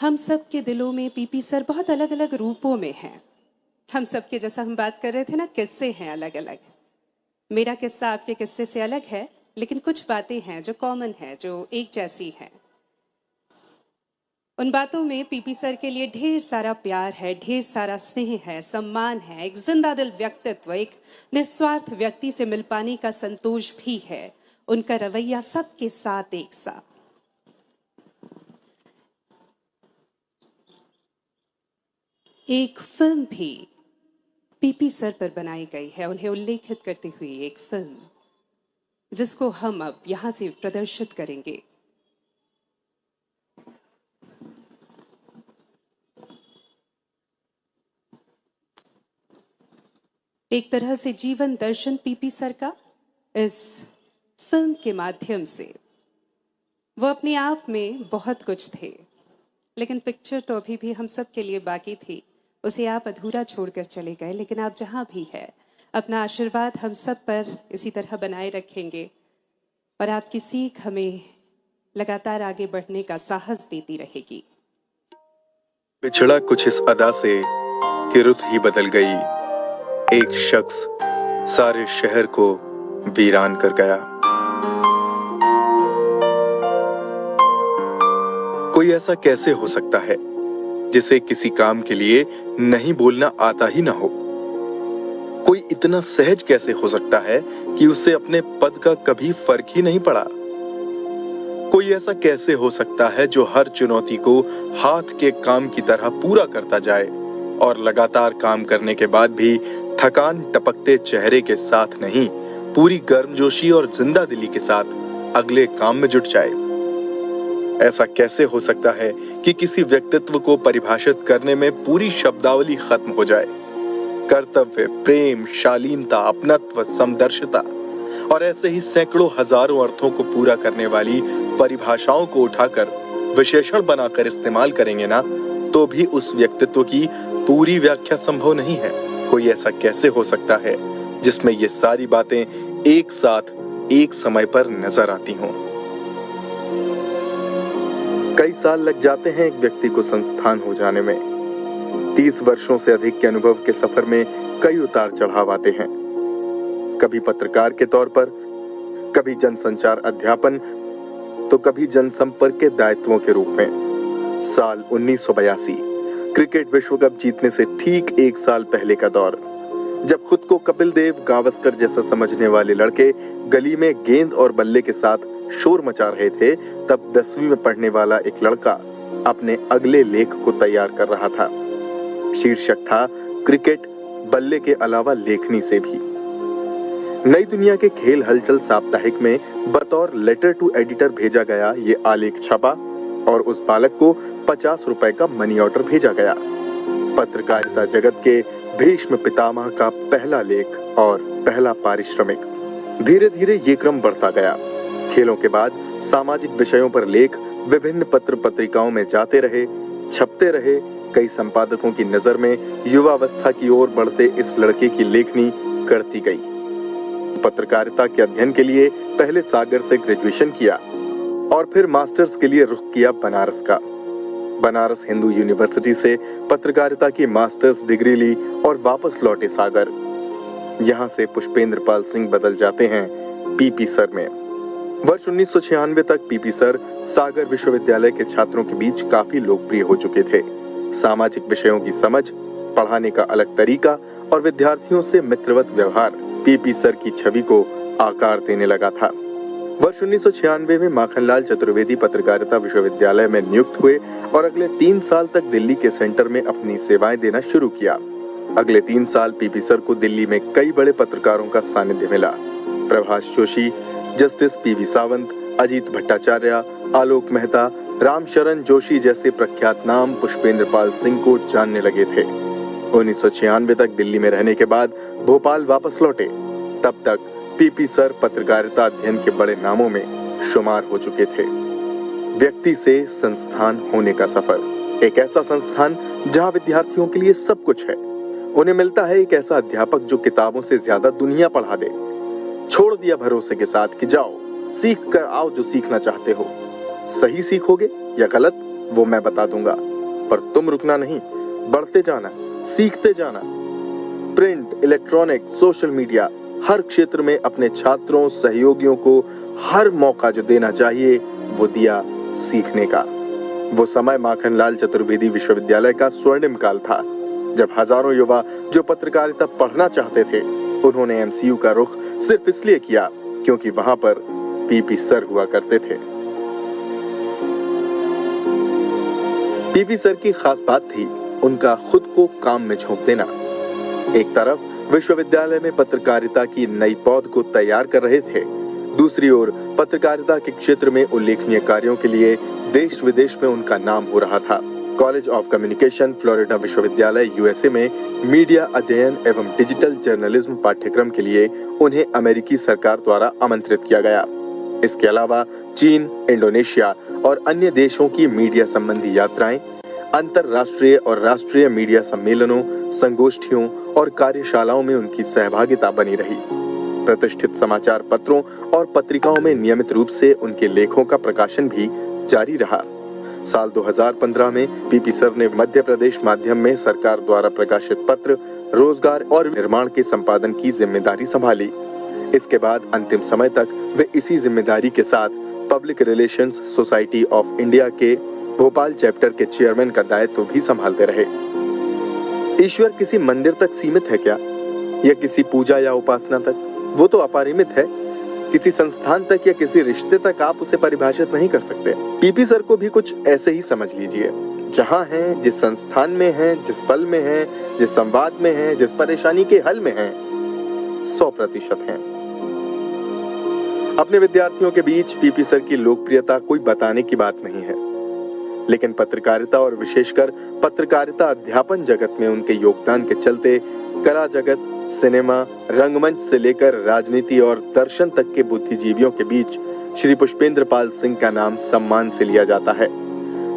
हम सब के दिलों में पीपी सर बहुत अलग अलग रूपों में हैं। हम सब के, जैसा हम बात कर रहे थे ना, किस्से हैं अलग अलग। मेरा किस्सा आपके किस्से से अलग है, लेकिन कुछ बातें हैं जो कॉमन है, जो एक जैसी हैं। उन बातों में पीपी सर के लिए ढेर सारा प्यार है, ढेर सारा स्नेह है, सम्मान है, एक जिंदा दिल व्यक्तित्व, एक निस्वार्थ व्यक्ति से मिल पाने का संतोष भी है। उनका रवैया सबके साथ एक सा। एक फिल्म भी पीपी सर पर बनाई गई है, उन्हें उल्लेखित करती हुई एक फिल्म, जिसको हम अब यहां से प्रदर्शित करेंगे। एक तरह से जीवन दर्शन पीपी सर का इस फिल्म के माध्यम से। वो अपने आप में बहुत कुछ थे, लेकिन पिक्चर तो अभी भी हम सब के लिए बाकी थी। उसे आप अधूरा छोड़कर चले गए, लेकिन आप जहां भी है, अपना आशीर्वाद हम सब पर इसी तरह बनाए रखेंगे और आपकी सीख हमें लगातार आगे बढ़ने का साहस देती रहेगी। पिछड़ा कुछ इस अदा से कि रुत ही बदल गई। एक शख्स सारे शहर को वीरान कर गया। कोई ऐसा कैसे हो सकता है जिसे किसी काम के लिए नहीं बोलना आता ही ना हो? कोई इतना सहज कैसे हो सकता है कि उसे अपने पद का कभी फर्क ही नहीं पड़ा? कोई ऐसा कैसे हो सकता है जो हर चुनौती को हाथ के काम की तरह पूरा करता जाए और लगातार काम करने के बाद भी थकान टपकते चेहरे के साथ नहीं, पूरी गर्मजोशी और जिंदा दिली के साथ अगले काम में जुट जाए? ऐसा कैसे हो सकता है कि किसी व्यक्तित्व को परिभाषित करने में पूरी शब्दावली खत्म हो जाए? कर्तव्य, प्रेम, शालीनता, अपनत्व, समदर्शिता और ऐसे ही सैकड़ों हजारों अर्थों को पूरा करने वाली परिभाषाओं को उठाकर विशेषण बनाकर इस्तेमाल करेंगे ना, तो भी उस व्यक्तित्व की पूरी व्याख्या संभव नहीं है। कोई ऐसा कैसे हो सकता है जिसमें ये सारी बातें एक साथ एक समय पर नजर आती हों? कई साल लग जाते हैं एक व्यक्ति को संस्थान हो जाने में। 30 वर्षों से अधिक के अनुभव के सफर में कई उतार चढ़ाव आते हैं। कभी पत्रकार के तौर पर, कभी जनसंचार अध्यापन, तो कभी जनसंपर्क के दायित्वों के रूप में। साल 1982, क्रिकेट विश्व कप जीतने से ठीक 1 साल पहले का दौर, जब खुद को कपिल देव, गावस्कर जैसा समझने वाले लड़के गली में गेंद और बल्ले के साथ शोर मचा रहे थे, तब 10वीं में पढ़ने वाला एक लड़का अपने अगले लेख को तैयार कर रहा था। शीर्षक था क्रिकेट बल्ले के अलावा लेखनी से भी। नई दुनिया के खेल हलचल साप्ताहिक में बतौर लेटर टू एडिटर भेजा गया ये आलेख छपा और उस बालक को 50 रुपए का मनी ऑर्डर भेजा गया। पत्रकारिता जगत के भीष्म पितामह का पहला लेख और पहला पारिश्रमिक। धीरे धीरे ये क्रम बढ़ता गया। खेलों के बाद सामाजिक विषयों पर लेख विभिन्न पत्र पत्रिकाओं में जाते रहे, छपते रहे। कई संपादकों की नजर में युवावस्था की ओर बढ़ते इस लड़के की लेखनी करती गई। पत्रकारिता के अध्ययन के लिए पहले सागर से ग्रेजुएशन किया और फिर मास्टर्स के लिए रुख किया बनारस का। बनारस हिंदू यूनिवर्सिटी से पत्रकारिता की मास्टर्स डिग्री ली और वापस लौटे सागर। यहां से पुष्पेंद्र पाल सिंह बदल जाते हैं पीपी सर में। वर्ष 1996 तक पीपी सर सागर विश्वविद्यालय के छात्रों के बीच काफी लोकप्रिय हो चुके थे। सामाजिक विषयों की समझ, पढ़ाने का अलग तरीका और विद्यार्थियों से मित्रवत व्यवहार पीपी सर की छवि को आकार देने लगा था। वर्ष 1996 में माखनलाल चतुर्वेदी पत्रकारिता विश्वविद्यालय में नियुक्त हुए और अगले 3 साल तक दिल्ली के सेंटर में अपनी सेवाएं देना शुरू किया। अगले 3 साल पीपी सर को दिल्ली में कई बड़े पत्रकारों का सानिध्य मिला। प्रभाष जोशी, जस्टिस पीवी सावंत, अजीत भट्टाचार्य, आलोक मेहता, रामशरण जोशी जैसे प्रख्यात नाम पुष्पेंद्र पाल सिंह को जानने लगे थे। 1996 तक दिल्ली में रहने के बाद भोपाल वापस लौटे। तब तक पीपी सर पत्रकारिता अध्ययन के बड़े नामों में शुमार हो चुके थे। व्यक्ति से संस्थान होने का सफर, एक ऐसा संस्थान जहां विद्यार्थियों के लिए सब कुछ है। उन्हें मिलता है एक ऐसा अध्यापक जो किताबों से ज्यादा दुनिया पढ़ा दे। छोड़ दिया भरोसे के साथ कि जाओ सीख कर आओ जो सीखना चाहते हो। सही सीखोगे या गलत वो मैं बता दूंगा। पर तुम रुकना नहीं, बढ़ते जाना, सीखते जाना। प्रिंट, इलेक्ट्रॉनिक, सोशल मीडिया, हर क्षेत्र में अपने छात्रों, सहयोगियों को हर मौका जो देना चाहिए वो दिया सीखने का। वो समय माखनलाल चतुर्वेदी विश्वविद्यालय का स्वर्णिम काल था, जब हजारों युवा जो पत्रकारिता पढ़ना चाहते थे, उन्होंने एमसीयू का रुख सिर्फ इसलिए किया क्योंकि वहां पर पीपी सर हुआ करते थे। पीपी सर की खास बात थी उनका खुद को काम में झोंक देना। एक तरफ विश्वविद्यालय में पत्रकारिता की नई पौध को तैयार कर रहे थे, दूसरी ओर पत्रकारिता के क्षेत्र में उल्लेखनीय कार्यों के लिए देश विदेश में उनका नाम हो रहा था। कॉलेज ऑफ कम्युनिकेशन, फ्लोरिडा विश्वविद्यालय, यूएसए में मीडिया अध्ययन एवं डिजिटल जर्नलिज्म पाठ्यक्रम के लिए उन्हें अमेरिकी सरकार द्वारा आमंत्रित किया गया। इसके अलावा चीन, इंडोनेशिया और अन्य देशों की मीडिया संबंधी यात्राएं, अंतरराष्ट्रीय और राष्ट्रीय मीडिया सम्मेलनों, संगोष्ठियों और कार्यशालाओं में उनकी सहभागिता बनी रही। प्रतिष्ठित समाचार पत्रों और पत्रिकाओं में नियमित रूप से उनके लेखों का प्रकाशन भी जारी रहा। साल 2015 में पीपी सर ने मध्य प्रदेश माध्यम में सरकार द्वारा प्रकाशित पत्र रोजगार और निर्माण के संपादन की जिम्मेदारी संभाली। इसके बाद अंतिम समय तक वे इसी जिम्मेदारी के साथ public relations society of India के भोपाल चैप्टर के चेयरमैन का दायित्व भी संभालते रहे। ईश्वर किसी मंदिर तक सीमित है क्या, या किसी पूजा या उपासना तक? वो तो अपरिमित है। किसी संस्थान तक या किसी रिश्ते तक आप उसे परिभाषित नहीं कर सकते। पीपी सर को भी कुछ ऐसे ही समझ लीजिए। जहां हैं, जिस संस्थान में हैं, जिस पल में हैं, जिस संवाद में हैं, जिस परेशानी के हल में हैं, 100% हैं। अपने विद्यार्थियों के बीच पीपी सर की लोकप्रियता कोई बताने की बात नहीं है, लेकिन पत्रकारिता और विशेषकर पत्रकारिता अध्यापन जगत में उनके योगदान के चलते कला जगत, सिनेमा, रंगमंच से लेकर राजनीति और दर्शन तक के बुद्धिजीवियों के बीच श्री पुष्पेंद्र पाल सिंह का नाम सम्मान से लिया जाता है।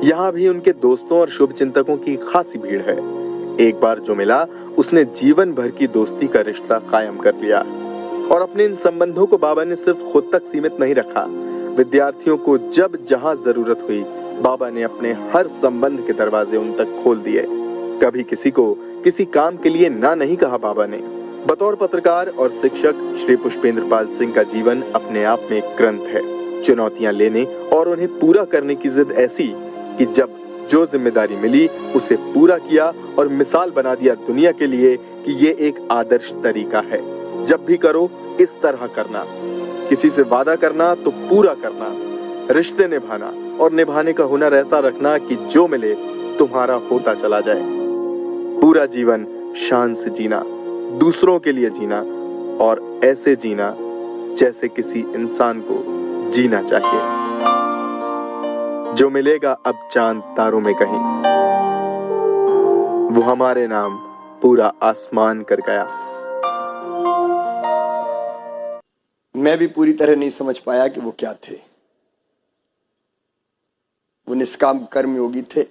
यहाँ भी उनके दोस्तों और शुभचिंतकों की खासी भीड़ है। एक बार जो मिला उसने जीवन भर की दोस्ती का रिश्ता कायम कर लिया। और अपने इन संबंधों को बाबा ने सिर्फ खुद तक सीमित नहीं रखा। विद्यार्थियों को जब जहां जरूरत हुई, बाबा ने अपने हर संबंध के दरवाजे उन तक खोल दिए। कभी किसी को किसी काम के लिए ना नहीं कहा बाबा ने। बतौर पत्रकार और शिक्षक श्री पुष्पेंद्र पाल सिंह का जीवन अपने आप में एक ग्रंथ है। चुनौतियां लेने और उन्हें पूरा करने की जिद ऐसी कि जब जो जिम्मेदारी मिली उसे पूरा किया और मिसाल बना दिया दुनिया के लिए कि ये एक आदर्श तरीका है। जब भी करो इस तरह करना, किसी से वादा करना तो पूरा करना, रिश्ते निभाना और निभाने का हुनर ऐसा रखना कि जो मिले तुम्हारा होता चला जाए। पूरा जीवन शान से जीना, दूसरों के लिए जीना और ऐसे जीना जैसे किसी इंसान को जीना चाहिए। जो मिलेगा अब चांद तारों में कहीं, वो हमारे नाम पूरा आसमान कर गया। मैं भी पूरी तरह नहीं समझ पाया कि वो क्या थे। वो निष्काम कर्मयोगी थे,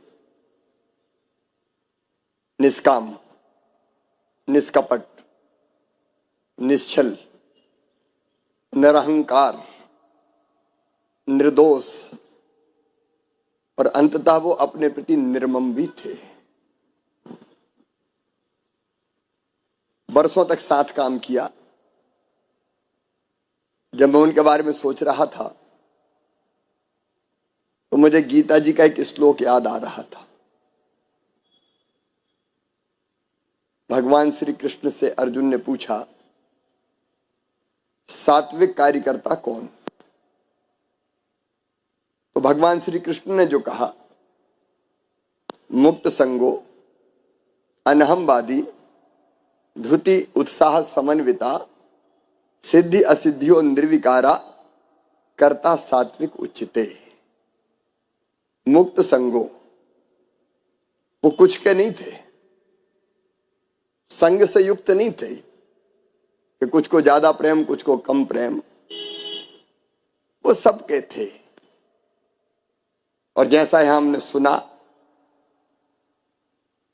निष्काम, निष्कपट, निश्चल, निरहंकार, निर्दोष और अंततः वो अपने प्रति निर्मम भी थे। बरसों तक साथ काम किया। जब मैं उनके बारे में सोच रहा था तो मुझे गीता जी का एक श्लोक याद आ रहा था। भगवान श्री कृष्ण से अर्जुन ने पूछा, सात्विक कार्यकर्ता कौन? तो भगवान श्री कृष्ण ने जो कहा, मुक्त संगो, अनहमवादी, धृति उत्साह समन्विता, सिद्धि असिद्धियों निर्विकारा, कर्ता सात्विक उच्चते। मुक्त संगो, वो कुछ के नहीं थे, संग से युक्त नहीं थे कि कुछ को ज्यादा प्रेम कुछ को कम प्रेम, वो सबके थे। और जैसा यहां हमने सुना,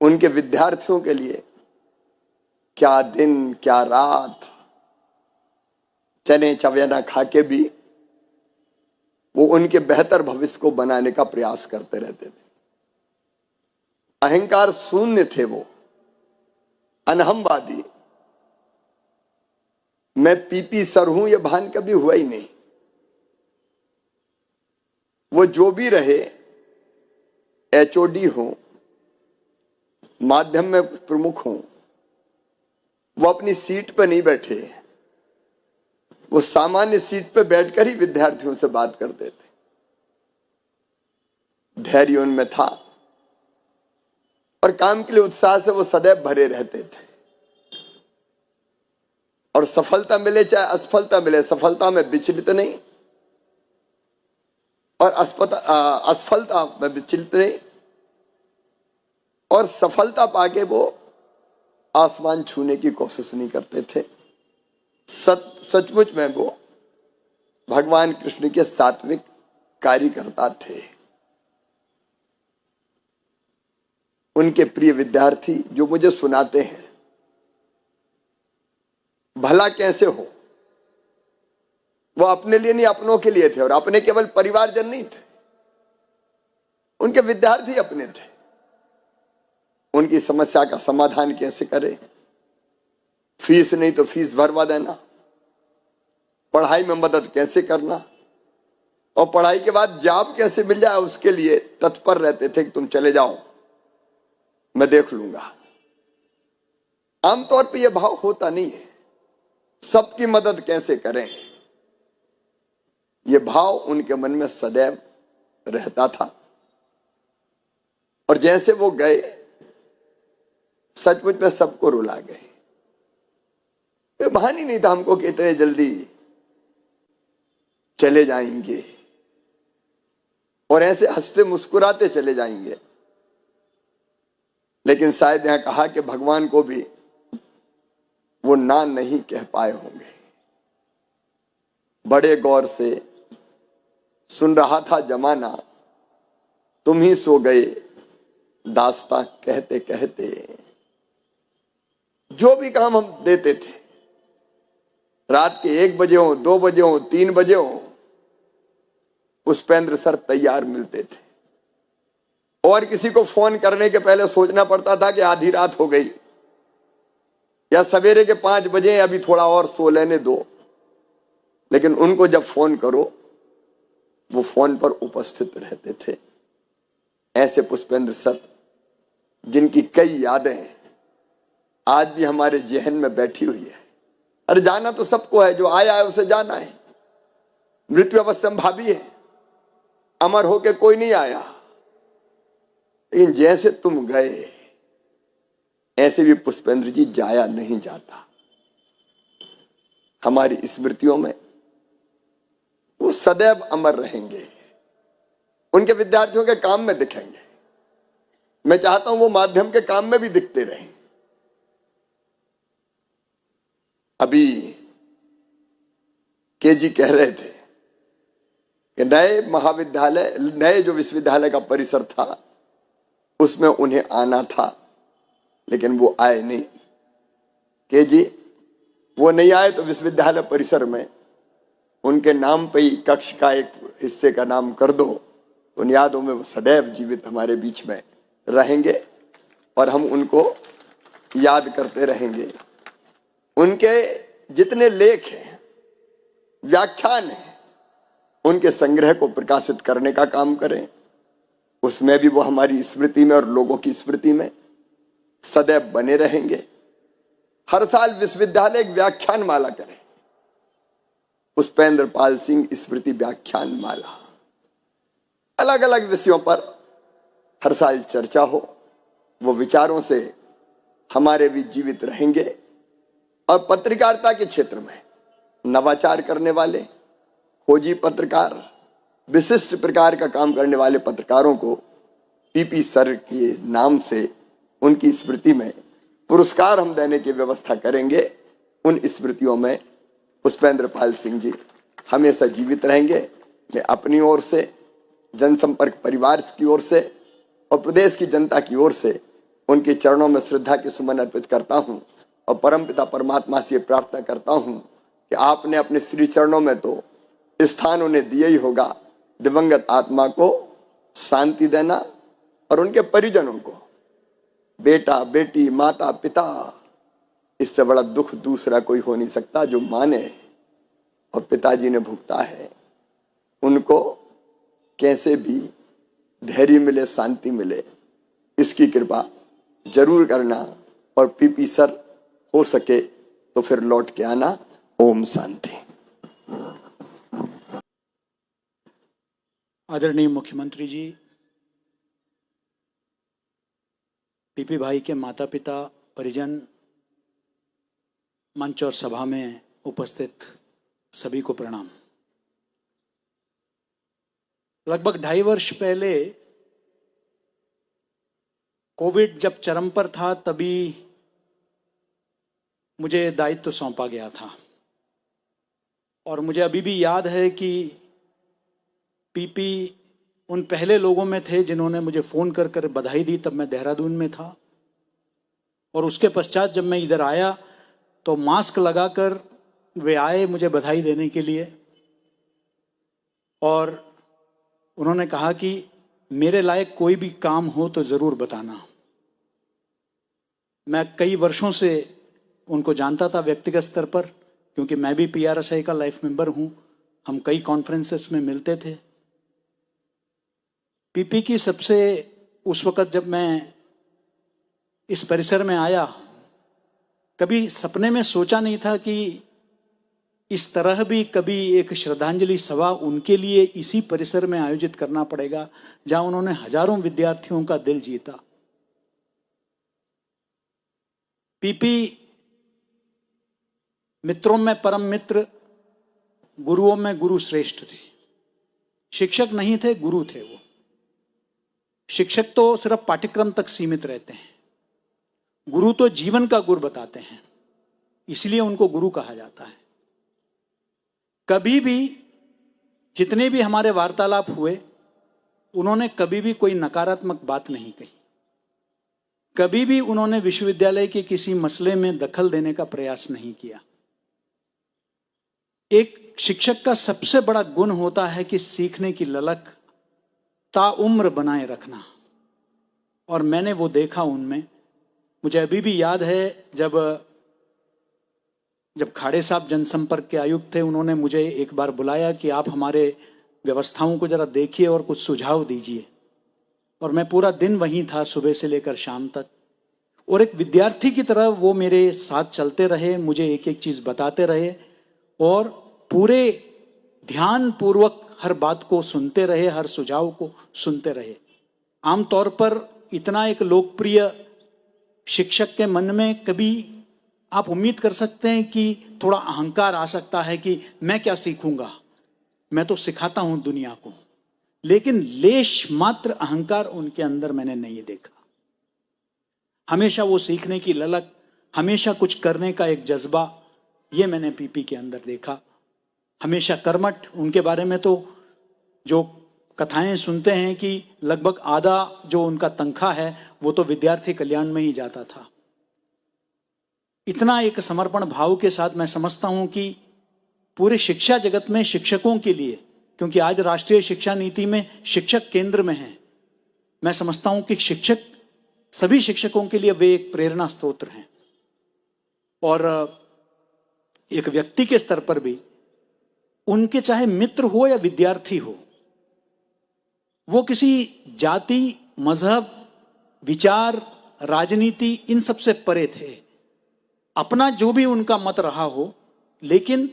उनके विद्यार्थियों के लिए क्या दिन क्या रात चने चवेना खा के भी वो उनके बेहतर भविष्य को बनाने का प्रयास करते रहते थे। अहंकार शून्य थे, वो अनहमवादी। मैं पीपी सर हूं यह भान कभी हुआ ही नहीं। वो जो भी रहे, एचओडी हो, माध्यम में प्रमुख हो, वो अपनी सीट पर नहीं बैठे, वो सामान्य सीट पर बैठकर ही विद्यार्थियों से बात करते थे। धैर्य उनमें था और काम के लिए उत्साह से वो सदैव भरे रहते थे। और सफलता मिले चाहे असफलता मिले, सफलता में विचलित नहीं और असफलता में विचलित नहीं, और सफलता पाके वो आसमान छूने की कोशिश नहीं करते थे। सचमुच में वो भगवान कृष्ण के सात्विक कार्यकर्ता थे। उनके प्रिय विद्यार्थी जो मुझे सुनाते हैं, भला कैसे हो, वो अपने लिए नहीं अपनों के लिए थे। और अपने केवल परिवारजन नहीं थे, उनके विद्यार्थी अपने थे। उनकी समस्या का समाधान कैसे करें, फीस नहीं तो फीस भरवा देना, पढ़ाई में मदद कैसे करना, और पढ़ाई के बाद जॉब कैसे मिल जाए उसके लिए तत्पर रहते थे कि तुम चले जाओ, मैं देख लूंगा। आमतौर पर यह भाव होता नहीं है, सबकी मदद कैसे करें, यह भाव उनके मन में सदैव रहता था। और जैसे वो गए, सचमुच में सबको रुला गए। ये बहाना ही नहीं था हमको कि इतने जल्दी चले जाएंगे और ऐसे हंसते मुस्कुराते चले जाएंगे। लेकिन शायद यहां कहा कि भगवान को भी वो ना नहीं कह पाए होंगे। बड़े गौर से सुन रहा था जमाना, तुम ही सो गए दास्तां कहते कहते। जो भी काम हम देते थे, रात के 1 बजे हो, 2 बजे हो, 3 बजे हो, पुष्पेंद्र सर तैयार मिलते थे। और किसी को फोन करने के पहले सोचना पड़ता था कि आधी रात हो गई या सवेरे के 5 बजे, अभी थोड़ा और सो लेने दो। लेकिन उनको जब फोन करो, वो फोन पर उपस्थित रहते थे। ऐसे पुष्पेंद्र सर, जिनकी कई यादें आज भी हमारे जहन में बैठी हुई है। अरे जाना तो सबको है, जो आया है उसे जाना है। मृत्यु अवश्यंभावी है, अमर होके कोई नहीं आया। लेकिन जैसे तुम गए, ऐसे भी पुष्पेंद्र जी जाया नहीं जाता। हमारी स्मृतियों में वो सदैव अमर रहेंगे, उनके विद्यार्थियों के काम में दिखेंगे। मैं चाहता हूं वो माध्यम के काम में भी दिखते रहें। अभी केजी कह रहे थे कि नए महाविद्यालय, नए जो विश्वविद्यालय का परिसर था, उसमें उन्हें आना था, लेकिन वो आए नहीं। केजी वो नहीं आए तो विश्वविद्यालय परिसर में उनके नाम पे ही कक्ष का एक हिस्से का नाम कर दो। उन यादों में वो सदैव जीवित हमारे बीच में रहेंगे और हम उनको याद करते रहेंगे। उनके जितने लेख हैं, व्याख्यान हैं, उनके संग्रह को प्रकाशित करने का काम करें। उसमें भी वो हमारी स्मृति में और लोगों की स्मृति में सदैव बने रहेंगे। हर साल विश्वविद्यालय एक व्याख्यान माला करें, पुष्पेंद्र पाल सिंह स्मृति व्याख्यान माला। अलग अलग विषयों पर हर साल चर्चा हो, वो विचारों से हमारे भी जीवित रहेंगे। और पत्रकारिता के क्षेत्र में नवाचार करने वाले, खोजी पत्रकार, विशिष्ट प्रकार का काम करने वाले पत्रकारों को पीपी सर के नाम से उनकी स्मृति में पुरस्कार हम देने की व्यवस्था करेंगे। उन स्मृतियों में पुष्पेंद्र पाल सिंह जी हमेशा जीवित रहेंगे। मैं अपनी ओर से, जनसंपर्क परिवार की ओर से और प्रदेश की जनता की ओर से उनके चरणों में श्रद्धा के सुमन अर्पित करता हूं और परमपिता परमात्मा से प्रार्थना करता हूं कि आपने अपने श्री चरणों में तो स्थान उन्हें दिया ही होगा। दिवंगत आत्मा को शांति देना और उनके परिजनों को बेटा बेटी माता पिता, इससे बड़ा दुख दूसरा कोई हो नहीं सकता। जो माँ ने और पिताजी ने भुगता है, उनको कैसे भी धैर्य मिले, शांति मिले, इसकी कृपा जरूर करना। और पीपी सर हो सके तो फिर लौट के आना। ओम शांति। आदरणीय मुख्यमंत्री जी, पीपी भाई के माता पिता, परिजन, मंच और सभा में उपस्थित सभी को प्रणाम। लगभग 2.5 वर्ष पहले कोविड जब चरम पर था, तभी मुझे दायित्व सौंपा गया था। और मुझे अभी भी याद है कि पीपी उन पहले लोगों में थे जिन्होंने मुझे फोन कर कर बधाई दी। तब मैं देहरादून में था, और उसके पश्चात जब मैं इधर आया तो मास्क लगाकर वे आए मुझे बधाई देने के लिए। और उन्होंने कहा कि मेरे लायक कोई भी काम हो तो जरूर बताना। मैं कई वर्षों से उनको जानता था व्यक्तिगत स्तर पर, क्योंकि मैं भी पीआरएसआई का लाइफ मेंबर हूं। हम कई कॉन्फ्रेंसेस में मिलते थे। पीपी की सबसे उस वक्त जब मैं इस परिसर में आया, कभी सपने में सोचा नहीं था कि इस तरह भी कभी एक श्रद्धांजलि सभा उनके लिए इसी परिसर में आयोजित करना पड़ेगा, जहां उन्होंने हजारों विद्यार्थियों का दिल जीता। पीपी मित्रों में परम मित्र, गुरुओं में गुरु श्रेष्ठ थे। शिक्षक नहीं थे, गुरु थे वो। शिक्षक तो सिर्फ पाठ्यक्रम तक सीमित रहते हैं, गुरु तो जीवन का गुर बताते हैं, इसलिए उनको गुरु कहा जाता है। कभी भी जितने भी हमारे वार्तालाप हुए, उन्होंने कभी भी कोई नकारात्मक बात नहीं कही। कभी भी उन्होंने विश्वविद्यालय के किसी मसले में दखल देने का प्रयास नहीं किया। एक शिक्षक का सबसे बड़ा गुण होता है कि सीखने की ललक ताउम्र बनाए रखना, और मैंने वो देखा उनमें। मुझे अभी भी याद है जब खाड़े साहब जनसंपर्क के आयुक्त थे, उन्होंने मुझे एक बार बुलाया कि आप हमारे व्यवस्थाओं को जरा देखिए और कुछ सुझाव दीजिए। और मैं पूरा दिन वहीं था, सुबह से लेकर शाम तक। और एक विद्यार्थी की तरह वो मेरे साथ चलते रहे, मुझे एक एक चीज बताते रहे, और पूरे ध्यान पूर्वक हर बात को सुनते रहे, हर सुझाव को सुनते रहे। आमतौर पर इतना एक लोकप्रिय शिक्षक के मन में कभी आप उम्मीद कर सकते हैं कि थोड़ा अहंकार आ सकता है कि मैं क्या सीखूंगा, मैं तो सिखाता हूं दुनिया को। लेकिन लेश मात्र अहंकार उनके अंदर मैंने नहीं देखा। हमेशा वो सीखने की ललक, हमेशा कुछ करने का एक जज्बा, ये मैंने पीपी के अंदर देखा। हमेशा कर्मठ। उनके बारे में तो जो कथाएं सुनते हैं कि लगभग आधा जो उनका तनख्वाह है वो तो विद्यार्थी कल्याण में ही जाता था। इतना एक समर्पण भाव के साथ मैं समझता हूं कि पूरे शिक्षा जगत में शिक्षकों के लिए, क्योंकि आज राष्ट्रीय शिक्षा नीति में शिक्षक केंद्र में है, मैं समझता हूं कि शिक्षक, सभी शिक्षकों के लिए वे एक प्रेरणा स्रोत हैं। और एक व्यक्ति के स्तर पर भी उनके चाहे मित्र हो या विद्यार्थी हो, वो किसी जाति, मजहब, विचार, राजनीति इन सब से परे थे। अपना जो भी उनका मत रहा हो, लेकिन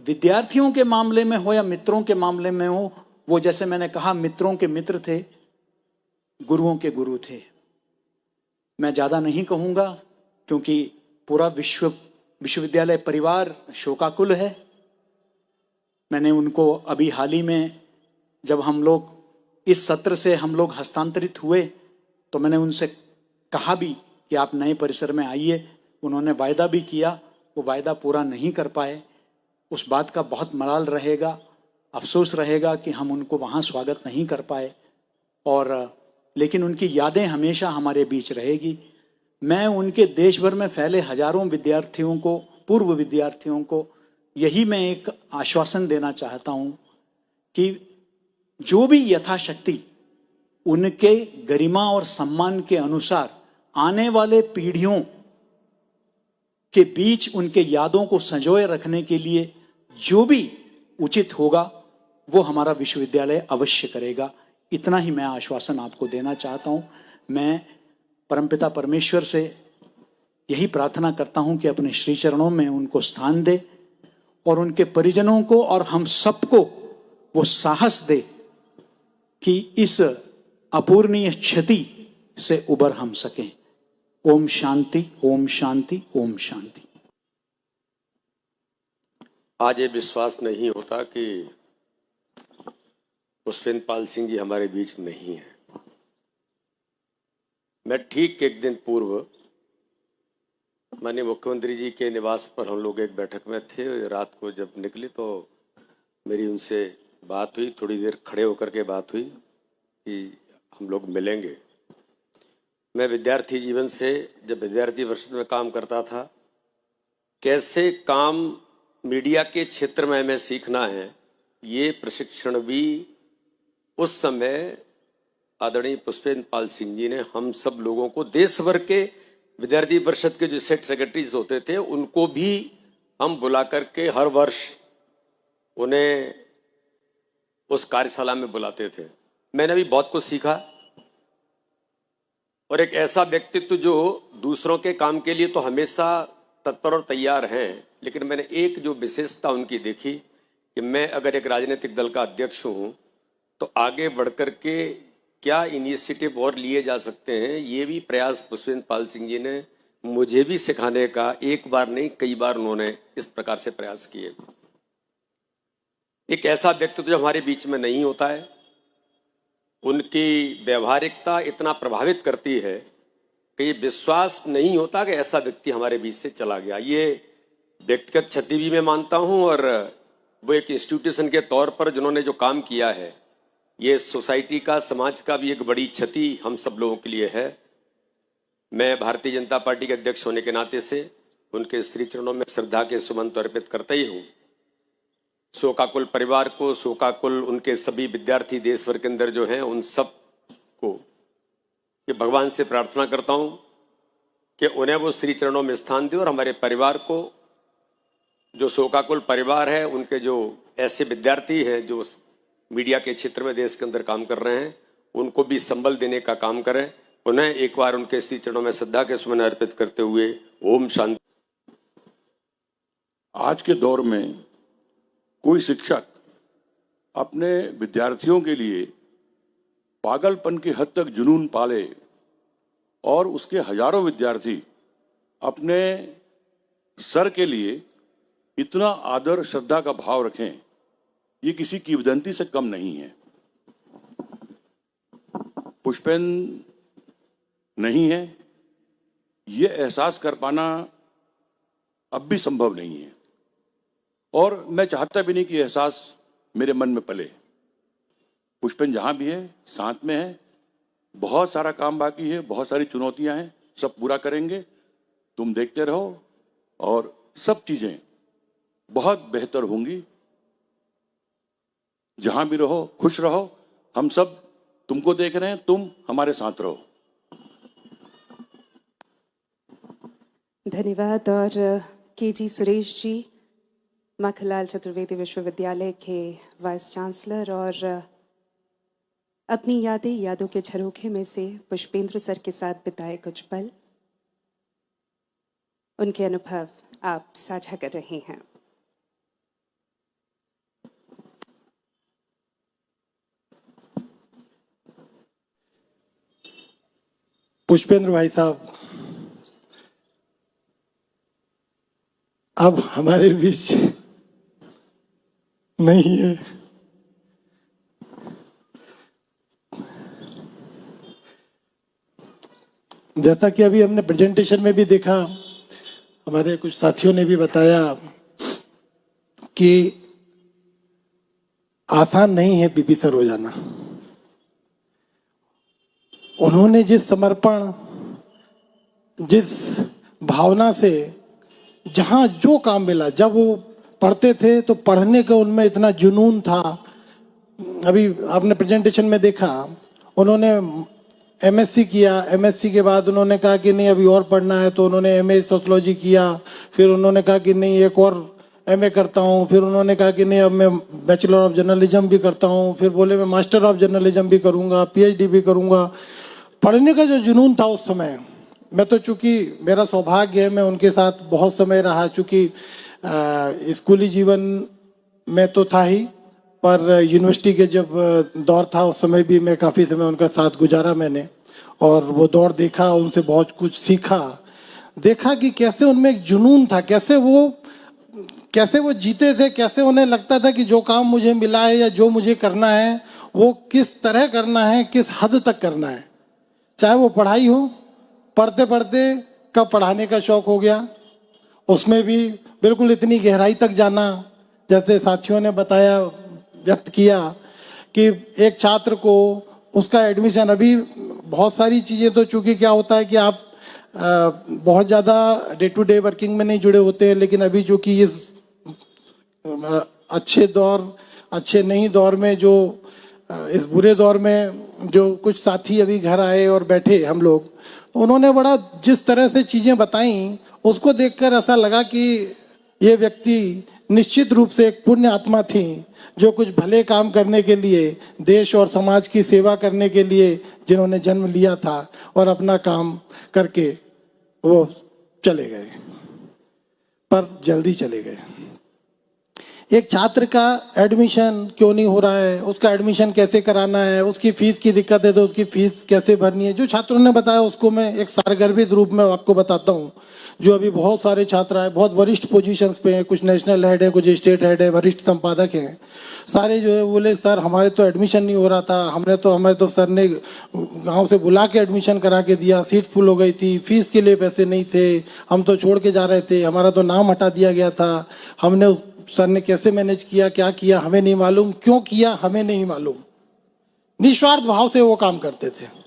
विद्यार्थियों के मामले में हो या मित्रों के मामले में हो, वो जैसे मैंने कहा मित्रों के मित्र थे, गुरुओं के गुरु थे। मैं ज्यादा नहीं कहूंगा क्योंकि पूरा विश्वविद्यालय परिवार शोकाकुल है। मैंने उनको अभी हाल ही में, जब हम लोग इस सत्र से हम लोग हस्तांतरित हुए, तो मैंने उनसे कहा भी कि आप नए परिसर में आइए। उन्होंने वायदा भी किया, वो वायदा पूरा नहीं कर पाए। उस बात का बहुत मलाल रहेगा, अफसोस रहेगा कि हम उनको वहाँ स्वागत नहीं कर पाए। और लेकिन उनकी यादें हमेशा हमारे बीच रहेगी। मैं उनके देश भर में फैले हजारों विद्यार्थियों को, पूर्व विद्यार्थियों को यही मैं एक आश्वासन देना चाहता हूं कि जो भी यथाशक्ति उनके गरिमा और सम्मान के अनुसार आने वाले पीढ़ियों के बीच उनके यादों को संजोए रखने के लिए जो भी उचित होगा वो हमारा विश्वविद्यालय अवश्य करेगा। इतना ही मैं आश्वासन आपको देना चाहता हूं। मैं परमपिता परमेश्वर से यही प्रार्थना करता हूं कि अपने श्री चरणों में उनको स्थान दे और उनके परिजनों को और हम सबको वो साहस दे कि इस अपूर्णीय क्षति से उबर हम सकें। ओम शांति, ओम शांति, ओम शांति। आज ये विश्वास नहीं होता कि पुष्पेंद्र पाल सिंह जी हमारे बीच नहीं है। मैं ठीक एक दिन पूर्व माननीय मुख्यमंत्री जी के निवास पर हम लोग एक बैठक में थे। रात को जब निकली तो मेरी उनसे बात हुई, थोड़ी देर खड़े होकर के बात हुई कि हम लोग मिलेंगे। मैं विद्यार्थी जीवन से, जब विद्यार्थी परिषद में काम करता था, कैसे काम मीडिया के क्षेत्र में हमें सीखना है, ये प्रशिक्षण भी उस समय आदरणीय पुष्पेंद्र पाल सिंह जी ने हम सब लोगों को, देश भर के विद्यार्थी परिषद के जो सेट सेक्रेटरीज होते थे उनको भी हम बुला करके हर वर्ष उन्हें उस कार्यशाला में बुलाते थे। मैंने भी बहुत कुछ सीखा और एक ऐसा व्यक्तित्व जो दूसरों के काम के लिए तो हमेशा तत्पर और तैयार हैं, लेकिन मैंने एक जो विशेषता उनकी देखी कि मैं अगर एक राजनीतिक दल का अध्यक्ष हूं तो आगे बढ़कर के क्या इनिशिएटिव और लिए जा सकते हैं, ये भी प्रयास पुष्पेंद्र पाल सिंह जी ने मुझे भी सिखाने का एक बार नहीं कई बार उन्होंने इस प्रकार से प्रयास किए। एक ऐसा व्यक्तित्व जो हमारे बीच में नहीं होता है, उनकी व्यवहारिकता इतना प्रभावित करती है कि ये विश्वास नहीं होता कि ऐसा व्यक्ति हमारे बीच से चला गया। ये व्यक्तिगत क्षति भी मैं मानता हूं और वो एक इंस्टीट्यूशन के तौर पर जिन्होंने जो काम किया है, ये सोसाइटी का, समाज का भी एक बड़ी क्षति हम सब लोगों के लिए है। मैं भारतीय जनता पार्टी के अध्यक्ष होने के नाते से उनके श्री चरणों में श्रद्धा के सुमन तो अर्पित करता ही हूं। शोकाकुल परिवार को, शोकाकुल उनके सभी विद्यार्थी देश भर के अंदर जो हैं, उन सब को कि भगवान से प्रार्थना करता हूं कि उन्हें वो श्री चरणों में स्थान दे और हमारे परिवार को, जो शोकाकुल परिवार है, उनके जो ऐसे विद्यार्थी हैं जो मीडिया के क्षेत्र में देश के अंदर काम कर रहे हैं, उनको भी संबल देने का काम करें। उन्हें एक बार उनके श्री चरणों में श्रद्धा के सुमन अर्पित करते हुए ओम शांति। आज के दौर में कोई शिक्षक अपने विद्यार्थियों के लिए पागलपन की हद तक जुनून पाले और उसके हजारों विद्यार्थी अपने सर के लिए इतना आदर श्रद्धा का भाव रखें, ये किसी किंवदंती से कम नहीं है। पुष्पेंद्र नहीं है, ये एहसास कर पाना अब भी संभव नहीं है और मैं चाहता भी नहीं कि एहसास मेरे मन में पले। पुष्पेंद्र जहां भी है, साथ में है। बहुत सारा काम बाकी है, बहुत सारी चुनौतियां हैं, सब पूरा करेंगे। तुम देखते रहो और सब चीजें बहुत बेहतर होंगी। जहां भी रहो खुश रहो, हम सब तुमको देख रहे हैं, तुम हमारे साथ रहो। धन्यवाद। और केजी सुरेश जी, माखनलाल चतुर्वेदी विश्वविद्यालय के वाइस चांसलर, और अपनी यादों के झरोखे में से पुष्पेंद्र सर के साथ बिताए कुछ पल, उनके अनुभव आप साझा कर रहे हैं। पुष्पेंद्र भाई साहब अब हमारे बीच नहीं है। जैसा कि अभी हमने प्रेजेंटेशन में भी देखा, हमारे कुछ साथियों ने भी बताया कि आसान नहीं है पीपी सर हो जाना। उन्होंने जिस समर्पण, जिस भावना से जहां जो काम मिला, जब वो पढ़ते थे तो पढ़ने का उनमें इतना जुनून था। अभी आपने प्रेजेंटेशन में देखा, उन्होंने एमएससी किया। एमएससी के बाद उन्होंने कहा कि नहीं अभी और पढ़ना है, तो उन्होंने एमए सोशियोलॉजी किया। फिर उन्होंने कहा कि नहीं एक और एमए करता हूँ। फिर उन्होंने कहा कि नहीं अब मैं बैचलर ऑफ जर्नलिज्म भी करता हूँ। फिर बोले मैं मास्टर ऑफ जर्नलिज्म भी करूँगा, पीएचडी भी करूँगा। पढ़ने का जो जुनून था उस समय, मैं तो चूंकि मेरा सौभाग्य है मैं उनके साथ बहुत समय रहा, चूंकि स्कूली जीवन में तो था ही, पर यूनिवर्सिटी के जब दौर था उस समय भी मैं काफ़ी समय उनका साथ गुजारा मैंने, और वो दौर देखा, उनसे बहुत कुछ सीखा। देखा कि कैसे उनमें एक जुनून था, कैसे वो जीते थे, कैसे उन्हें लगता था कि जो काम मुझे मिला है या जो मुझे करना है वो किस तरह करना है, किस हद तक करना है। चाहे वो पढ़ाई हो, पढ़ते पढ़ते कब पढ़ाने का शौक हो गया, उसमें भी बिल्कुल इतनी गहराई तक जाना, जैसे साथियों ने बताया, व्यक्त किया कि एक छात्र को उसका एडमिशन, अभी बहुत सारी चीज़ें तो चूंकि क्या होता है कि आप बहुत ज़्यादा डे टू डे वर्किंग में नहीं जुड़े होते हैं, लेकिन अभी जो कि इस अच्छे नहीं दौर में, जो इस बुरे दौर में जो कुछ साथी अभी घर आए और बैठे हम लोग, तो उन्होंने बड़ा जिस तरह से चीज़ें बताई उसको देखकर ऐसा लगा कि ये व्यक्ति निश्चित रूप से एक पुण्य आत्मा थी, जो कुछ भले काम करने के लिए, देश और समाज की सेवा करने के लिए जिन्होंने जन्म लिया था और अपना काम करके वो चले गए, पर जल्दी चले गए। एक छात्र का एडमिशन क्यों नहीं हो रहा है, उसका एडमिशन कैसे कराना है, उसकी फीस की दिक्कत है तो उसकी फीस कैसे भरनी है, जो छात्रों ने बताया उसको मैं एक सारगर्भित रूप में आपको बताता हूँ। जो अभी बहुत सारे छात्र आए, बहुत वरिष्ठ पोजीशंस पे हैं, कुछ नेशनल हेड है, कुछ स्टेट हेड है, वरिष्ठ संपादक हैं, सारे जो है बोले सर हमारे तो एडमिशन नहीं हो रहा था, हमारे तो सर ने गांव से बुला के एडमिशन करा के दिया, सीट फुल हो गई थी, फीस के लिए पैसे नहीं थे, हम तो छोड़ के जा रहे थे, हमारा तो नाम हटा दिया गया था, हमने सर ने कैसे मैनेज किया, क्या किया हमें नहीं मालूम, क्यों किया हमें नहीं मालूम। निस्वार्थ भाव से वो काम करते थे।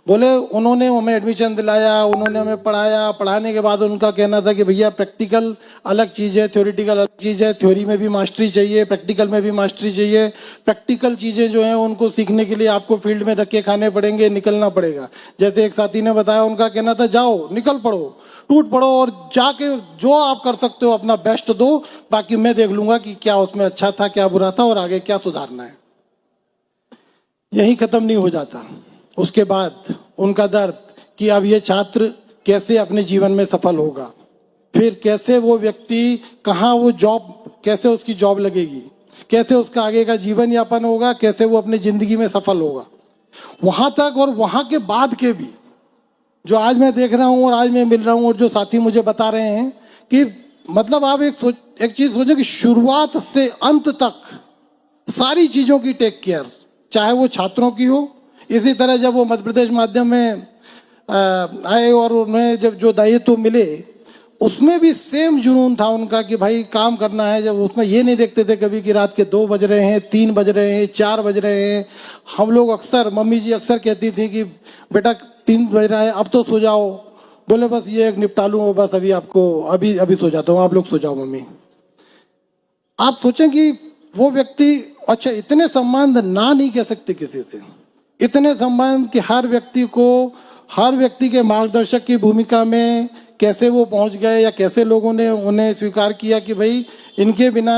बोले उन्होंने हमें एडमिशन दिलाया, उन्होंने हमें पढ़ाया, पढ़ाने के बाद उनका कहना था कि भैया प्रैक्टिकल अलग चीज़ है, थ्योरेटिकल अलग चीज़ है, थ्योरी में भी मास्टरी चाहिए, प्रैक्टिकल में भी मास्टरी चाहिए। प्रैक्टिकल चीज़ें जो हैं उनको सीखने के लिए आपको फील्ड में धक्के खाने पड़ेंगे, निकलना पड़ेगा। जैसे एक साथी ने बताया, उनका कहना था जाओ निकल पड़ो, टूट पड़ो और जाके जो आप कर सकते हो अपना बेस्ट दो, बाकी मैं देख लूंगा कि क्या उसमें अच्छा था, क्या बुरा था और आगे क्या सुधारना है। यही खत्म नहीं हो जाता। उसके बाद उनका दर्द कि अब ये छात्र कैसे अपने जीवन में सफल होगा, फिर कैसे वो व्यक्ति कहाँ वो जॉब, कैसे उसकी जॉब लगेगी, कैसे उसका आगे का जीवन यापन होगा, कैसे वो अपनी जिंदगी में सफल होगा। वहां तक और वहां के बाद के भी जो आज मैं देख रहा हूं और आज मैं मिल रहा हूं और जो साथी मुझे बता रहे हैं कि मतलब आप एक चीज सोचो कि शुरुआत से अंत तक सारी चीजों की टेक केयर, चाहे वो छात्रों की हो। इसी तरह जब वो मध्य प्रदेश माध्यम में आए और उन्हें जब जो दायित्व मिले उसमें भी सेम जुनून था उनका कि भाई काम करना है। जब उसमें ये नहीं देखते थे कभी कि रात के 2 बज रहे हैं, 3 बज रहे हैं, 4 बज रहे हैं। हम लोग अक्सर, मम्मी जी अक्सर कहती थी कि बेटा 3 बज रहा है अब तो सो जाओ। बोले बस ये एक निपटा लूँ, बस अभी आपको अभी सो जाता हूँ, आप लोग सो जाओ मम्मी। आप सोचें कि वो व्यक्ति, अच्छा इतने संबंध ना नहीं कह सकते किसी से, इतने संबंध कि हर व्यक्ति के मार्गदर्शक की भूमिका में कैसे वो पहुंच गए या कैसे लोगों ने उन्हें स्वीकार किया कि भाई इनके बिना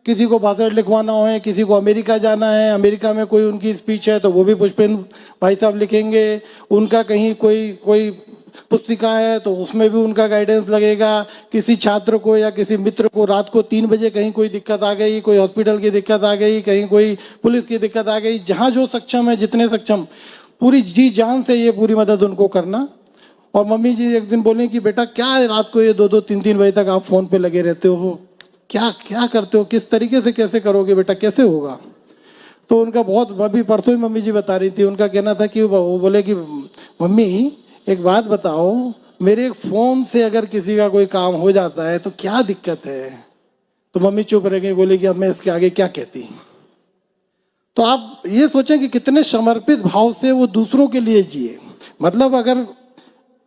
किसी को भाषण लिखवाना हो, किसी को अमेरिका जाना है, अमेरिका में कोई उनकी स्पीच है तो वो भी पुष्पेंद्र भाई साहब लिखेंगे, उनका कहीं कोई पुस्तिका है तो उसमें भी उनका गाइडेंस लगेगा। किसी छात्र को या किसी मित्र को रात को 3 बजे कहीं कोई दिक्कत आ गई, कोई हॉस्पिटल की दिक्कत आ गई, कहीं कोई पुलिस की दिक्कत आ गई, जहां जो सक्षम है, जितने सक्षम, पूरी जी जान से ये पूरी मदद उनको करना। और मम्मी जी एक दिन बोले कि बेटा क्या रात को ये 2-2, 3-3 बजे तक आप फोन पे लगे रहते हो, क्या करते हो, किस तरीके से कैसे करोगे बेटा, कैसे होगा। तो उनका बहुत, अभी परसों ही मम्मी जी बता रही थी, उनका कहना था कि वो बोले कि मम्मी एक बात बताओ, मेरे एक फोन से अगर किसी का कोई काम हो जाता है तो क्या दिक्कत है। तो मम्मी चुप रह गई, बोले कि अब मैं इसके आगे क्या कहती। तो आप ये सोचें कि कितने समर्पित भाव से वो दूसरों के लिए जिए। मतलब अगर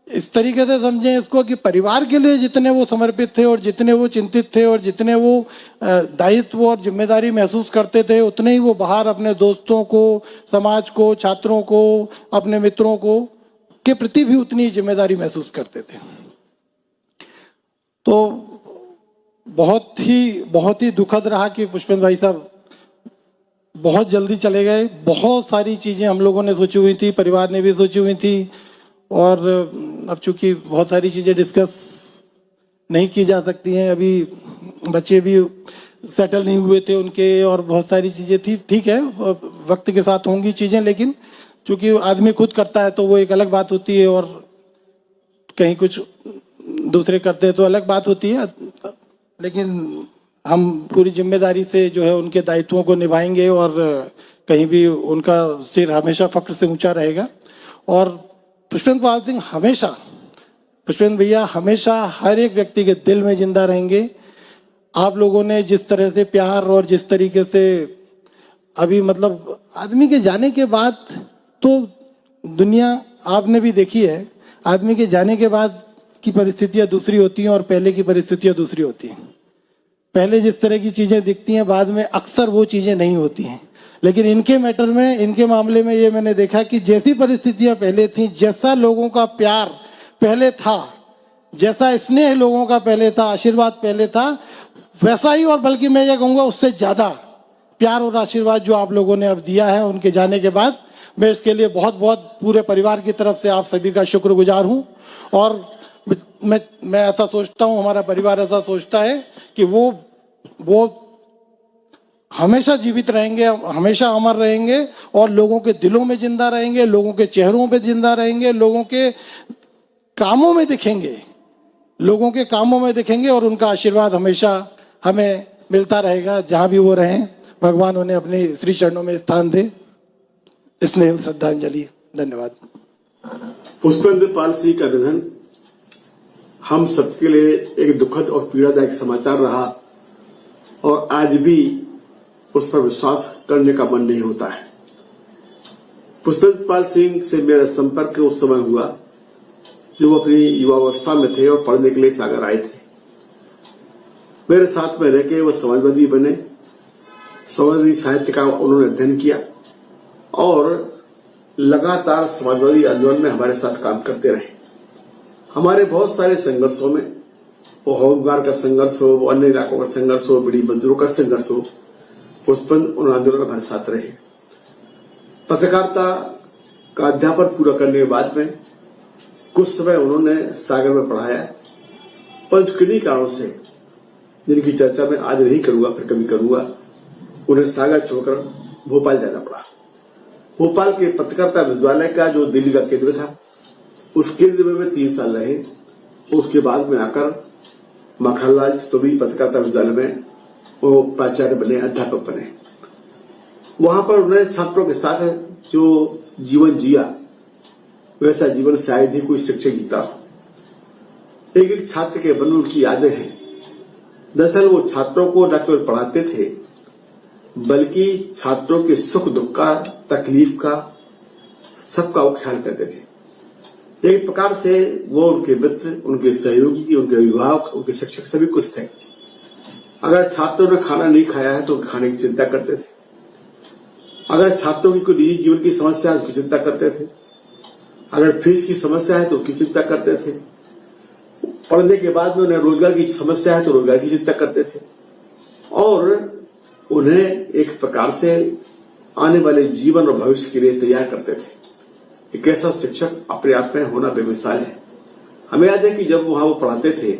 इस तरीके से समझें इसको कि परिवार के लिए जितने वो समर्पित थे और जितने वो चिंतित थे और जितने वो दायित्व और जिम्मेदारी महसूस करते थे, उतने ही वो बाहर अपने दोस्तों को, समाज को, छात्रों को, अपने मित्रों को के प्रति भी उतनी जिम्मेदारी महसूस करते थे। तो बहुत ही दुखद रहा कि पुष्पेंद्र भाई साहब बहुत जल्दी चले गए। बहुत सारी चीजें हम लोगों ने सोची हुई थी, परिवार ने भी सोची हुई थी, और अब चूंकि बहुत सारी चीजें डिस्कस नहीं की जा सकती हैं, अभी बच्चे भी सेटल नहीं हुए थे उनके, और बहुत सारी चीजें थी। ठीक है, वक्त के साथ होंगी चीजें, लेकिन चूंकि आदमी खुद करता है तो वो एक अलग बात होती है, और कहीं कुछ दूसरे करते हैं तो अलग बात होती है। लेकिन हम पूरी जिम्मेदारी से जो है उनके दायित्वों को निभाएंगे, और कहीं भी उनका सिर हमेशा फक्र से ऊंचा रहेगा। और पुष्पेंद्र पाल सिंह हमेशा, पुष्पेंद्र भैया हमेशा हर एक व्यक्ति के दिल में जिंदा रहेंगे। आप लोगों ने जिस तरह से प्यार और जिस तरीके से अभी मतलब आदमी के जाने के बाद तो दुनिया आपने भी देखी है, आदमी के जाने के बाद की परिस्थितियां दूसरी होती हैं और पहले की परिस्थितियां दूसरी होती हैं। पहले जिस तरह की चीजें दिखती हैं बाद में अक्सर वो चीजें नहीं होती हैं। लेकिन इनके मैटर में, इनके मामले में ये मैंने देखा कि जैसी परिस्थितियां पहले थी, जैसा लोगों का प्यार पहले था, जैसा स्नेह लोगों का पहले था, आशीर्वाद पहले था, वैसा ही और बल्कि मैं ये कहूंगा उससे ज्यादा प्यार और आशीर्वाद जो आप लोगों ने अब दिया है उनके जाने के बाद, मैं इसके लिए बहुत बहुत पूरे परिवार की तरफ से आप सभी का शुक्रगुजार हूं। और मैं ऐसा सोचता हूं, हमारा परिवार ऐसा सोचता है कि वो हमेशा जीवित रहेंगे, हमेशा अमर रहेंगे, और लोगों के दिलों में जिंदा रहेंगे, लोगों के चेहरों पे जिंदा रहेंगे, लोगों के कामों में दिखेंगे, लोगों के कामों में दिखेंगे, और उनका आशीर्वाद हमेशा हमें मिलता रहेगा जहां भी वो रहें। भगवान उन्हें अपने श्री चरणों में स्थान दे। स्नेह श्रद्धांजलि। धन्यवाद। पुष्पेंद्र पाल सिंह का निधन हम सबके लिए एक दुखद और पीड़ादायक समाचार रहा, और आज भी उस पर विश्वास करने का मन नहीं होता है। पुष्पेंद्र पाल सिंह से मेरा संपर्क उस समय हुआ जब वो अपनी युवावस्था में थे और पढ़ने के लिए सागर आए थे। मेरे साथ में रह के वो समाजवादी बने, समाजवादी साहित्य का उन्होंने अध्ययन किया, और लगातार समाजवादी आंदोलन में हमारे साथ काम करते रहे। हमारे बहुत सारे संघर्षों में, वो होमगार्ड का संघर्ष हो, वो अन्य इलाकों का संघर्ष हो, बड़ी मंदिरों का संघर्ष हो, पुष्पेंद्र उन आंदोलन में हमारे साथ रहे। पत्रकारिता का अध्यापन पूरा करने के बाद में कुछ समय उन्होंने सागर में पढ़ाया, परंतु किन्हीं कारणों से जिनकी चर्चा मैं आज नहीं करूंगा, फिर कभी करूंगा, उन्हें सागर छोड़कर भोपाल जाना पड़ा। भोपाल के पत्रकारिता विश्वविद्यालय का जो दिल्ली का केंद्र था, उस केंद्र में वे 3 साल रहे। उसके बाद में आकर माखनलाल चतुर्वेदी पत्रकारिता विश्वविद्यालय में वो प्राचार्य बने, अध्यापक बने। वहां पर उन्होंने छात्रों के साथ जो जीवन जिया, वैसा जीवन शायद ही कोई शिक्षक जीता हो। एक एक छात्र के मन में उनकी यादें हैं। दरअसल वो छात्रों को न केवल पढ़ाते थे, बल्कि छात्रों के सुख दुख का, तकलीफ का, सबका वो ख्याल करते थे। एक प्रकार से वो उनके मित्र, उनके सहयोगी, उनके अभिभावक, उनके शिक्षक सभी कुछ थे। अगर छात्रों ने खाना नहीं खाया है तो खाने की चिंता करते थे। अगर छात्रों की कोई निजी जीवन की समस्या है उसकी चिंता करते थे। अगर फीस की समस्या है तो उसकी चिंता करते थे। पढ़ने के बाद में उन्हें रोजगार की समस्या है तो रोजगार की चिंता करते थे, और उन्हें एक प्रकार से आने वाले जीवन और भविष्य के लिए तैयार करते थे। एक ऐसा शिक्षक अपने आप में होना बेमिसाल है। हमें याद है कि जब वहां वो पढ़ाते थे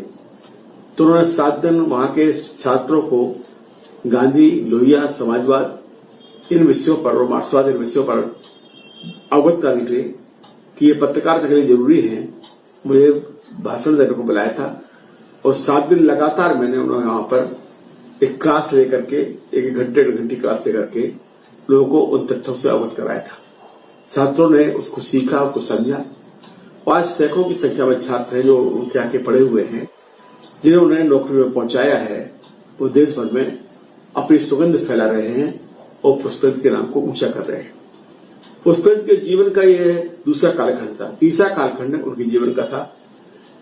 तो उन्होंने 7 दिन वहां के छात्रों को गांधी, लोहिया, समाजवाद इन विषयों पर और मार्क्सवाद इन विषयों पर अवगत करने के लिए कि ये पत्रकारिता के लिए जरूरी है, मुझे भाषण देने को बुलाया था। और 7 दिन लगातार मैंने उन्हें वहां पर एक क्लास लेकर के, 1 घंटे 2 घंटे क्लास लेकर के लोगों को उन तथ्यों से अवगत कराया था। छात्रों ने उसको सीखा, उसको समझा। आज सैकड़ों की संख्या में छात्र हैं जो उनके आके पढ़े हुए हैं, जिन्हें उन्हें नौकरी में पहुंचाया है। वो देश भर में अपनी सुगंध फैला रहे हैं और पुष्पेंद्र के नाम को ऊंचा कर रहे हैं। पुष्पेंद्र के जीवन का यह दूसरा कालखंड था। तीसरा कालखंड उनके जीवन का था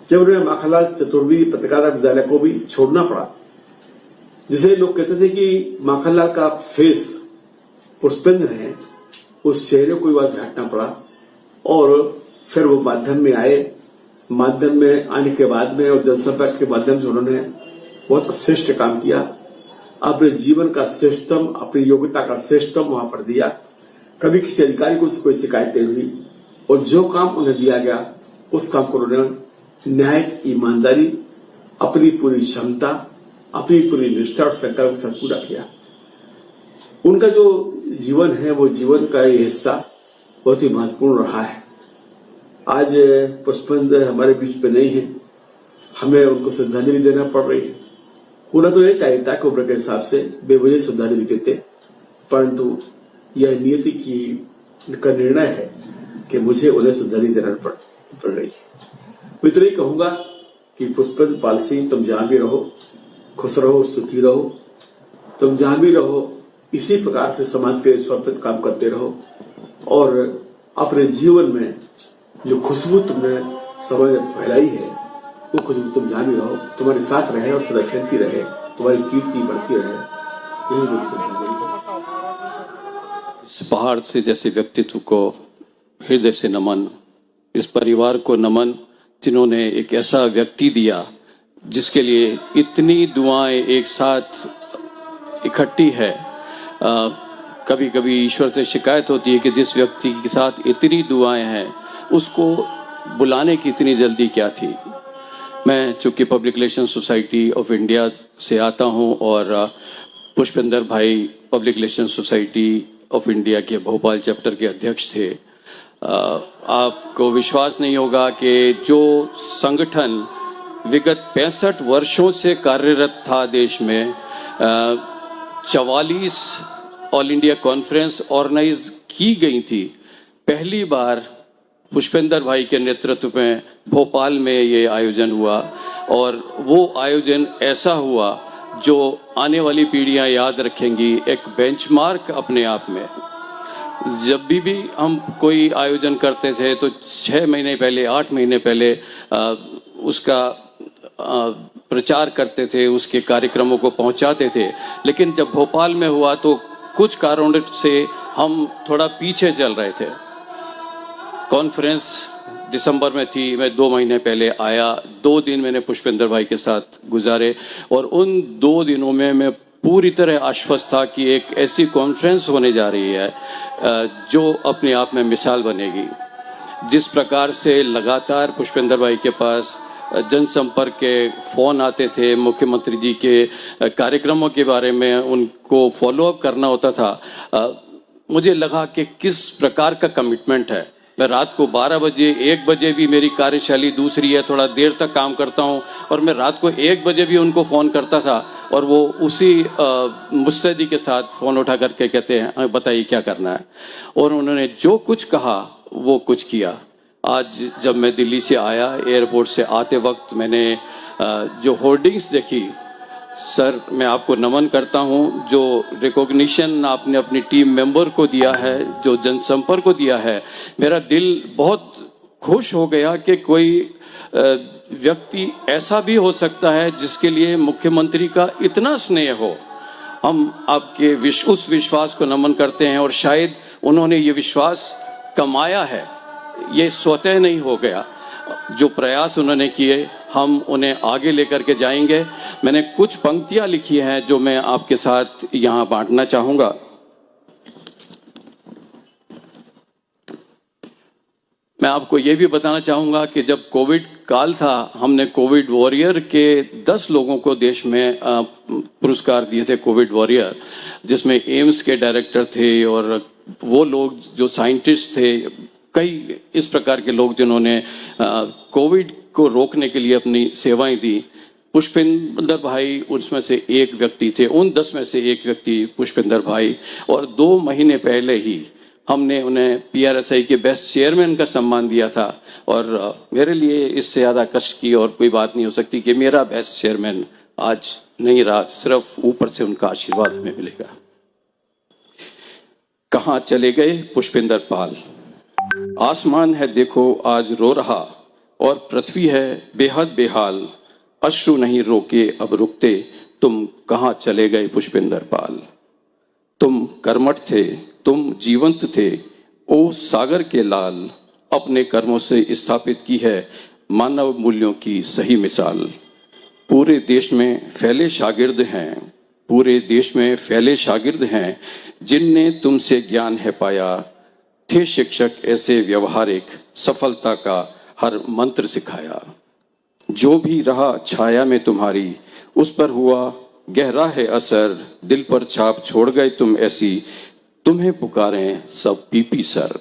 जब उन्हें माखनलाल चतुर्वेदी पत्रकारिता विद्यालय को भी छोड़ना पड़ा, जिसे लोग कहते थे कि माखनलाल का फेस पुष्पेंद्र है, उस चेहरे को वहां से हटना पड़ा। और फिर वो माध्यम में आए। माध्यम में आने के बाद में और जनसंपर्क के माध्यम से उन्होंने बहुत श्रेष्ठ काम किया। अपने जीवन का श्रेष्ठतम, अपनी योग्यता का श्रेष्ठतम वहां पर दिया। कभी किसी अधिकारी को कोई शिकायत नहीं हुई और जो काम उन्हें दिया गया उस काम को उन्होंने न्यायिक ईमानदारी, अपनी पूरी क्षमता, अपनी पूरी निष्ठा और संकल्प से पूरा किया। उनका जो जीवन है वो जीवन का ये हिस्सा बहुत ही महत्वपूर्ण रहा है। आज पुष्पेंद्र हमारे बीच पे नहीं है, हमें उनको श्रद्धांजलि देना पड़ रही है। पूरा तो ये चाहिए था कि उम्र के हिसाब से बेवजह श्रद्धांजलि देते, परंतु यह नियति का निर्णय है कि मुझे उन्हें श्रद्धांजलि देना पड़ रही है। मैं इतना ही कहूंगा कि पुष्पेंद्र पाल सिंह, तुम जहां भी रहो खुश रहो, सुखी रहो। तुम जहां भी रहो इसी प्रकार से समाज के समर्पित काम करते रहो और अपने जीवन में जो खुशबू तुमने समाज में फैलाई है वो खुशबू तुम जहां भी रहो तुम्हारे साथ रहे और सदा फैलती रहे, तुम्हारी कीर्ति बढ़ती रहे। यही मेरी श्रद्धांजलि है। इस पहाड़ से जैसे व्यक्तित्व को हृदय से नमन, इस परिवार को नमन जिन्होंने एक ऐसा व्यक्ति दिया जिसके लिए इतनी दुआएं एक साथ इकट्ठी है। कभी कभी ईश्वर से शिकायत होती है कि जिस व्यक्ति के साथ इतनी दुआएं हैं उसको बुलाने की इतनी जल्दी क्या थी। मैं चूंकि public relation society of India से आता हूं और पुष्पेंद्र भाई public relation society of India के भोपाल चैप्टर के अध्यक्ष थे। आपको विश्वास नहीं होगा कि जो संगठन विगत 65 वर्षों से कार्यरत था देश में, 44 ऑल इंडिया कॉन्फ्रेंस ऑर्गेनाइज की गई थी, पहली बार पुष्पेंद्र भाई के नेतृत्व में भोपाल में ये आयोजन हुआ। और वो आयोजन ऐसा हुआ जो आने वाली पीढ़ियां याद रखेंगी, एक बेंचमार्क अपने आप में। जब भी हम कोई आयोजन करते थे तो 6 महीने पहले, 8 महीने पहले उसका प्रचार करते थे, उसके कार्यक्रमों को पहुंचाते थे। लेकिन जब भोपाल में हुआ तो कुछ कारणों से हम थोड़ा पीछे चल रहे थे। कॉन्फ्रेंस दिसंबर में थी, मैं 2 महीने पहले आया। 2 दिन मैंने पुष्पेंद्र भाई के साथ गुजारे और उन 2 दिनों में मैं पूरी तरह आश्वस्त था कि एक ऐसी कॉन्फ्रेंस होने जा रही है जो अपने आप में मिसाल बनेगी। जिस प्रकार से लगातार पुष्पेंद्र भाई के पास जनसंपर्क के फोन आते थे, मुख्यमंत्री जी के कार्यक्रमों के बारे में उनको फॉलोअप करना होता था, मुझे लगा कि किस प्रकार का कमिटमेंट है। मैं रात को 12 बजे 1 बजे भी, मेरी कार्यशैली दूसरी है, थोड़ा देर तक काम करता हूं, और मैं रात को 1 बजे भी उनको फ़ोन करता था और वो उसी मुस्तैदी के साथ फ़ोन उठा करके कहते हैं बताइए क्या करना है। और उन्होंने जो कुछ कहा वो कुछ किया। आज जब मैं दिल्ली से आया, एयरपोर्ट से आते वक्त मैंने जो होर्डिंग्स देखी, सर मैं आपको नमन करता हूं। जो रिकॉग्निशन आपने अपनी टीम मेंबर को दिया है, जो जनसंपर्क को दिया है, मेरा दिल बहुत खुश हो गया कि कोई व्यक्ति ऐसा भी हो सकता है जिसके लिए मुख्यमंत्री का इतना स्नेह हो। हम आपके उस विश्वास को नमन करते हैं और शायद उन्होंने ये विश्वास कमाया है, ये स्वतः नहीं हो गया। जो प्रयास उन्होंने किए हम उन्हें आगे लेकर के जाएंगे। मैंने कुछ पंक्तियां लिखी हैं जो मैं आपके साथ यहां बांटना चाहूंगा। मैं आपको ये भी बताना चाहूंगा कि जब कोविड काल था, हमने कोविड वॉरियर के 10 लोगों को देश में पुरस्कार दिए थे, कोविड वॉरियर, जिसमें एम्स के डायरेक्टर थे और वो लोग जो साइंटिस्ट थे, कई इस प्रकार के लोग जिन्होंने कोविड को रोकने के लिए अपनी सेवाएं दी। पुष्पेंद्र भाई उसमें से एक व्यक्ति थे, उन 10 में से एक व्यक्ति पुष्पेंद्र भाई। और 2 महीने पहले ही हमने उन्हें PRSI के बेस्ट चेयरमैन का सम्मान दिया था। और मेरे लिए इससे ज़्यादा कष्ट की और कोई बात नहीं हो सकती कि मेरा बेस्ट चेयरमैन आज नहीं रहा, सिर्फ ऊपर से उनका आशीर्वाद हमें मिलेगा। कहाँ चले गए पुष्पेंद्र पाल। आसमान है देखो आज रो रहा और पृथ्वी है बेहद बेहाल, अश्रु नहीं रोके अब रुकते, तुम कहाँ चले गए पुष्पेंद्र पाल। तुम कर्मठ थे, तुम जीवंत थे, ओ सागर के लाल, अपने कर्मों से स्थापित की है मानव मूल्यों की सही मिसाल। पूरे देश में फैले शागिर्द हैं, पूरे देश में फैले शागिर्द हैं, जिनने तुमसे ज्ञान है पाया। थे शिक्षक ऐसे व्यवहारिक, सफलता का हर मंत्र सिखाया। जो भी रहा छाया में तुम्हारी, उस पर हुआ गहरा है असर, दिल पर छाप छोड़ गए तुम ऐसी, तुम्हें पुकारें सब पीपी सर।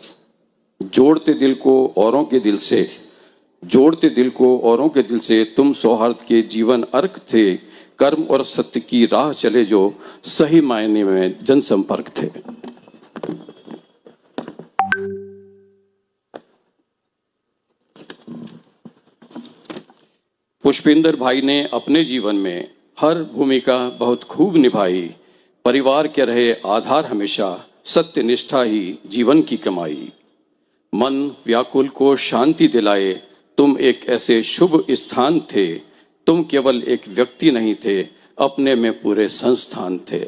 जोड़ते दिल को औरों के दिल से, जोड़ते दिल को औरों के दिल से, तुम सौहार्द के जीवन अर्क थे, कर्म और सत्य की राह चले जो सही मायने में जनसंपर्क थे। पुष्पेंद्र भाई ने अपने जीवन में हर भूमिका बहुत खूब निभाई। परिवार के रहे आधार हमेशा, सत्य निष्ठा ही जीवन की कमाई। मन व्याकुल को शांति दिलाए, तुम एक ऐसे शुभ स्थान थे। तुम केवल एक व्यक्ति नहीं थे, अपने में पूरे संस्थान थे।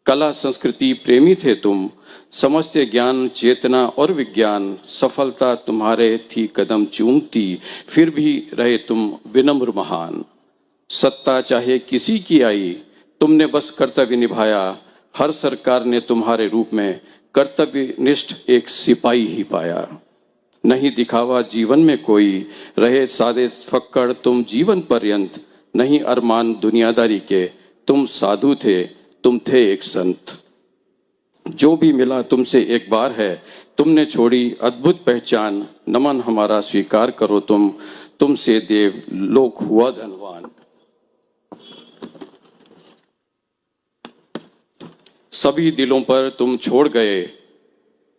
कला संस्कृति प्रेमी थे तुम, समझते ज्ञान चेतना और विज्ञान। सफलता तुम्हारे थी कदम चूमती, फिर भी रहे तुम विनम्र महान। सत्ता चाहे किसी की आई, तुमने बस कर्तव्य निभाया। हर सरकार ने तुम्हारे रूप में कर्तव्यनिष्ठ एक सिपाही ही पाया। नहीं दिखावा जीवन में कोई, रहे सादे फक्कड़ तुम जीवन पर्यंत। नहीं अरमान दुनियादारी के, तुम साधु थे, तुम थे एक संत। जो भी मिला तुमसे एक बार है, तुमने छोड़ी अद्भुत पहचान। नमन हमारा स्वीकार करो तुम, तुमसे देव लोक हुआ धनवान। सभी दिलों पर तुम छोड़ गए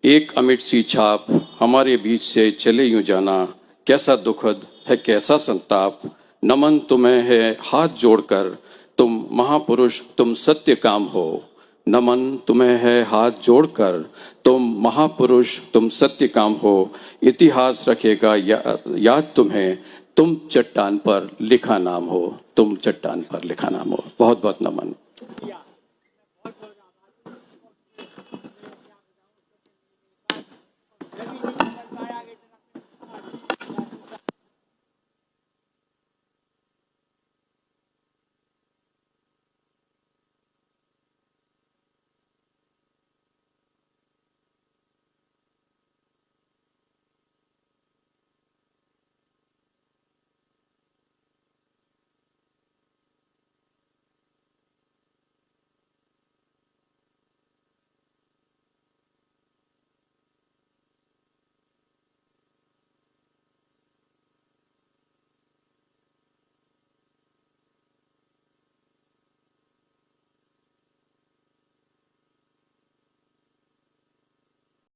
एक अमिट सी छाप, हमारे बीच से चले यूं जाना। कैसा दुखद है कैसा संताप, नमन तुम्हें है हाथ जोड़कर। तुम महापुरुष तुम सत्य काम हो, नमन तुम्हें है हाथ जोड़कर। तुम महापुरुष तुम सत्य काम हो, इतिहास रखेगा याद तुम्हें। तुम चट्टान पर लिखा नाम हो, तुम चट्टान पर लिखा नाम हो। बहुत बहुत नमन।